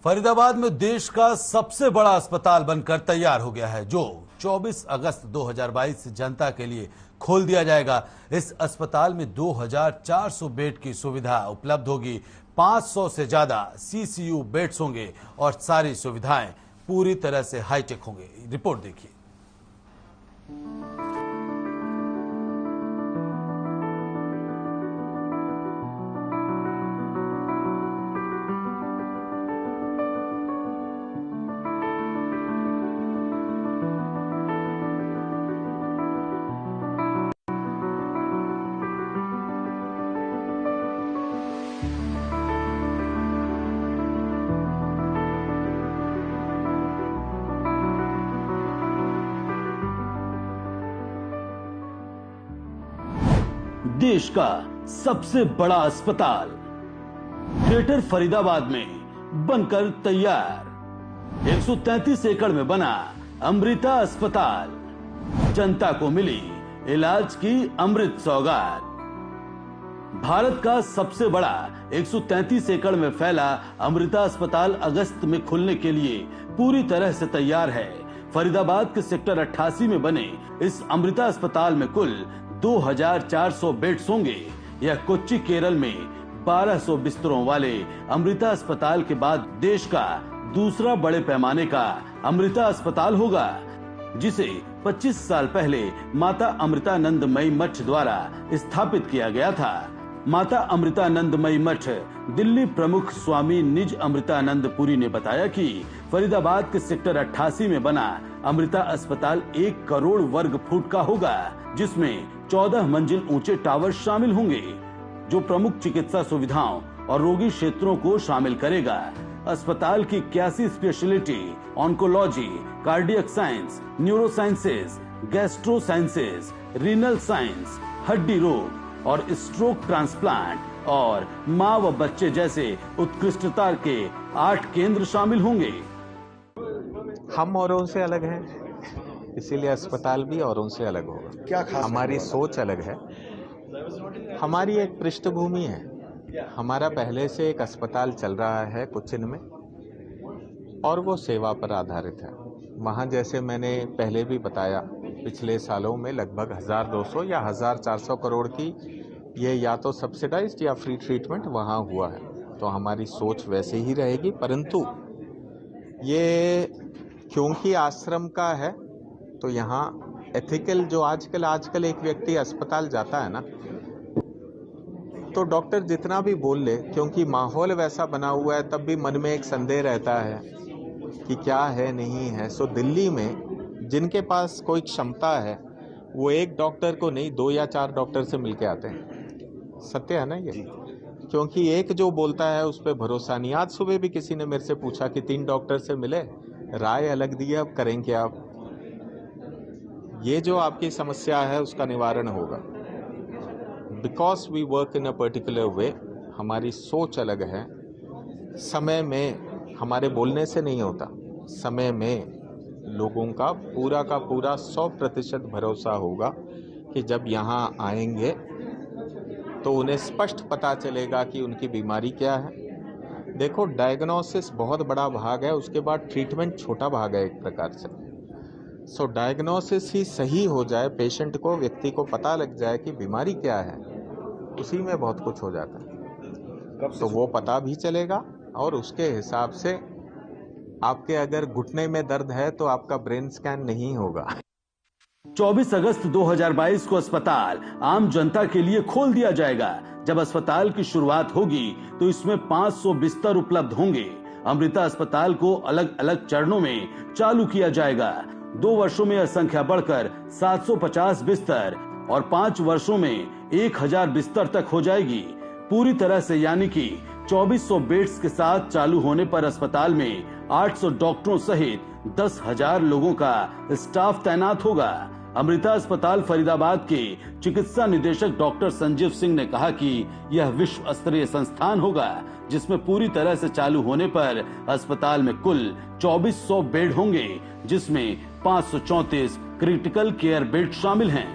फरीदाबाद में देश का सबसे बड़ा अस्पताल बनकर तैयार हो गया है, जो 24 अगस्त 2022 से जनता के लिए खोल दिया जाएगा। इस अस्पताल में 2400 बेड की सुविधा उपलब्ध होगी। 500 से ज्यादा सीसीयू बेड्स होंगे और सारी सुविधाएं पूरी तरह से हाईटेक होंगे। रिपोर्ट देखिए। देश का सबसे बड़ा अस्पताल ग्रेटर फरीदाबाद में बनकर तैयार। 133 एकड़ में बना अमृता अस्पताल, जनता को मिली इलाज की अमृत सौगात। भारत का सबसे बड़ा 133 एकड़ में फैला अमृता अस्पताल अगस्त में खुलने के लिए पूरी तरह से तैयार है। फरीदाबाद के सेक्टर 88 में बने इस अमृता अस्पताल में कुल 2400 बेड्स होंगे। यह कोच्चि केरल में 1200 बिस्तरों वाले अमृता अस्पताल के बाद देश का दूसरा बड़े पैमाने का अमृता अस्पताल होगा, जिसे 25 साल पहले माता अमृतानंदमयी मठ द्वारा स्थापित किया गया था। माता अमृतानंदमयी मठ दिल्ली प्रमुख स्वामी निज अमृतानंद पुरी ने बताया कि फरीदाबाद के सेक्टर 88 में बना अमृता अस्पताल 1 करोड़ वर्ग फुट का होगा, जिसमें 14 मंजिल ऊंचे टावर शामिल होंगे, जो प्रमुख चिकित्सा सुविधाओं और रोगी क्षेत्रों को शामिल करेगा। अस्पताल की 81 speciality oncology, cardiac science, neuro sciences, gastro sciences, renal science, हड्डी रोग और स्ट्रोक ट्रांसप्लांट और मां व बच्चे जैसे उत्कृष्टता के 8 केंद्र शामिल होंगे। हम औरों से अलग हैं, इसीलिए अस्पताल भी औरों से अलग होगा। क्या खास हमारी सोच अलग है। हमारी एक पृष्ठभूमि है। हमारा पहले से एक अस्पताल चल रहा है कोच्चिन में, और वो सेवा पर आधारित है। वहाँ जैसे मैंने पहले भी बताया, पिछले सालों में लगभग 1200 या 1400 करोड़ की ये या तो सब्सिडाइज्ड या फ्री ट्रीटमेंट वहाँ हुआ है। तो हमारी सोच वैसे ही रहेगी, परंतु ये क्योंकि आश्रम का है तो यहाँ एथिकल जो आजकल एक व्यक्ति अस्पताल जाता है ना, तो डॉक्टर जितना भी बोल ले, क्योंकि माहौल वैसा बना हुआ है, तब भी मन में एक संदेह रहता है कि क्या है नहीं है। सो दिल्ली में जिनके पास कोई क्षमता है वो एक डॉक्टर को नहीं 2 या 4 डॉक्टर से मिलके आते हैं। सत्य है ना ये? क्योंकि एक जो बोलता है उस पर भरोसा नहीं। आज सुबह भी किसी ने मेरे से पूछा कि 3 डॉक्टर से मिले, राय अलग दी, अब करें क्या आप? ये जो आपकी समस्या है उसका निवारण होगा। Because we work in a particular way, हमारी सोच अलग है। समय में हमारे बोलने से नहीं होता, समय में लोगों का पूरा 100% भरोसा होगा कि जब यहाँ आएंगे तो उन्हें स्पष्ट पता चलेगा कि उनकी बीमारी क्या है। देखो, डायग्नोसिस बहुत बड़ा भाग है, उसके बाद ट्रीटमेंट छोटा भाग है एक प्रकार से। सो डायग्नोसिस ही सही हो जाए, पेशेंट को, व्यक्ति को पता लग जाए कि बीमारी क्या है, उसी में बहुत कुछ हो जाता है। तो वो पता भी चलेगा और उसके हिसाब से आपके अगर घुटने में दर्द है तो आपका ब्रेन स्कैन नहीं होगा। 24 अगस्त 2022 को अस्पताल आम जनता के लिए खोल दिया जाएगा। जब अस्पताल की शुरुआत होगी तो इसमें 500 बिस्तर उपलब्ध होंगे। अमृता अस्पताल को अलग अलग चरणों में चालू किया जाएगा। 2 वर्षों में यह संख्या बढ़कर 750 बिस्तर और 5 वर्षों में 1000 बिस्तर तक हो जाएगी पूरी तरह से, यानी कि 2400 बेड्स के साथ चालू होने पर अस्पताल में 800 डॉक्टरों सहित 10,000 लोगों का स्टाफ तैनात होगा। अमृता अस्पताल फरीदाबाद के चिकित्सा निदेशक डॉक्टर संजीव सिंह ने कहा कि यह विश्व स्तरीय संस्थान होगा, जिसमें पूरी तरह से चालू होने पर अस्पताल में कुल 2400 बेड होंगे, जिसमें 534 क्रिटिकल केयर बेड शामिल हैं।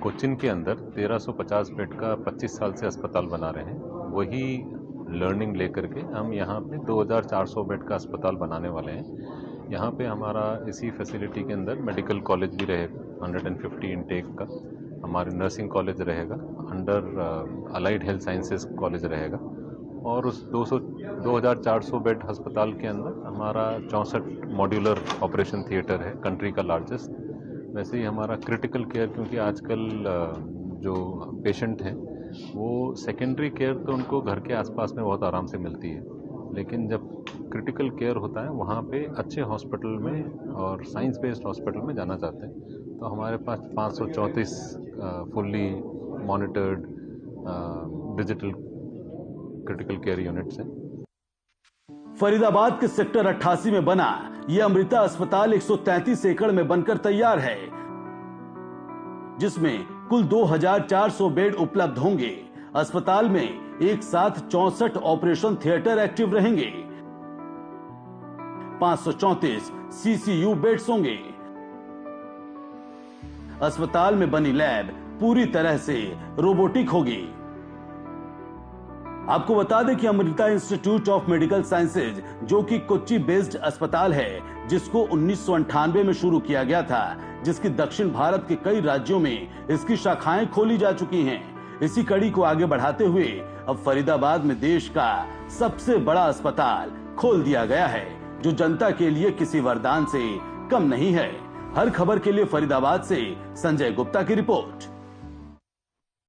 कोच्चिन के अंदर 1350 बेड का 25 साल से अस्पताल बना रहे हैं। वही लर्निंग लेकर के हम यहाँ पे 2400 बेड का अस्पताल बनाने वाले हैं। यहाँ पे हमारा इसी फैसिलिटी के अंदर मेडिकल कॉलेज भी रहेगा, 150 इनटेक का, हमारे नर्सिंग कॉलेज रहेगा, under allied health sciences college रहेगा, और उस 2400 बेड अस्पताल के अंदर हमारा 64 मॉड्यूलर ऑपरेशन थिएटर है, कंट्री का लार्जेस्ट। वैसे ही हमारा क्रिटिकल केयर, क्योंकि आजकल जो पेशेंट हैं वो सेकेंडरी केयर तो उनको घर के आसपास में बहुत आराम से मिलती है, लेकिन जब क्रिटिकल केयर होता है वहाँ पे अच्छे हॉस्पिटल में और साइंस बेस्ड हॉस्पिटल में जाना चाहते हैं। तो हमारे पास 534 fully monitored digital critical care units हैं। फरीदाबाद के सेक्टर 88 में बना यह अमृता अस्पताल 133 एकड़ में बनकर तैयार है, जिसमें कुल 2400 बेड उपलब्ध होंगे। अस्पताल में एक साथ 64 ऑपरेशन थिएटर एक्टिव रहेंगे, 534 सीसीयू बेड्स होंगे। अस्पताल में बनी लैब पूरी तरह से रोबोटिक होगी। आपको बता दें कि Amrita institute of medical sciences, जो कि कोच्चि बेस्ड अस्पताल है, जिसको 1998 में शुरू किया गया था, जिसकी दक्षिण भारत के कई राज्यों में इसकी शाखाएं खोली जा चुकी हैं। इसी कड़ी को आगे बढ़ाते हुए अब फरीदाबाद में देश का सबसे बड़ा अस्पताल खोल दिया गया है, जो जनता के लिए किसी वरदान से कम नहीं है। हर खबर के लिए फरीदाबाद से संजय गुप्ता की रिपोर्ट।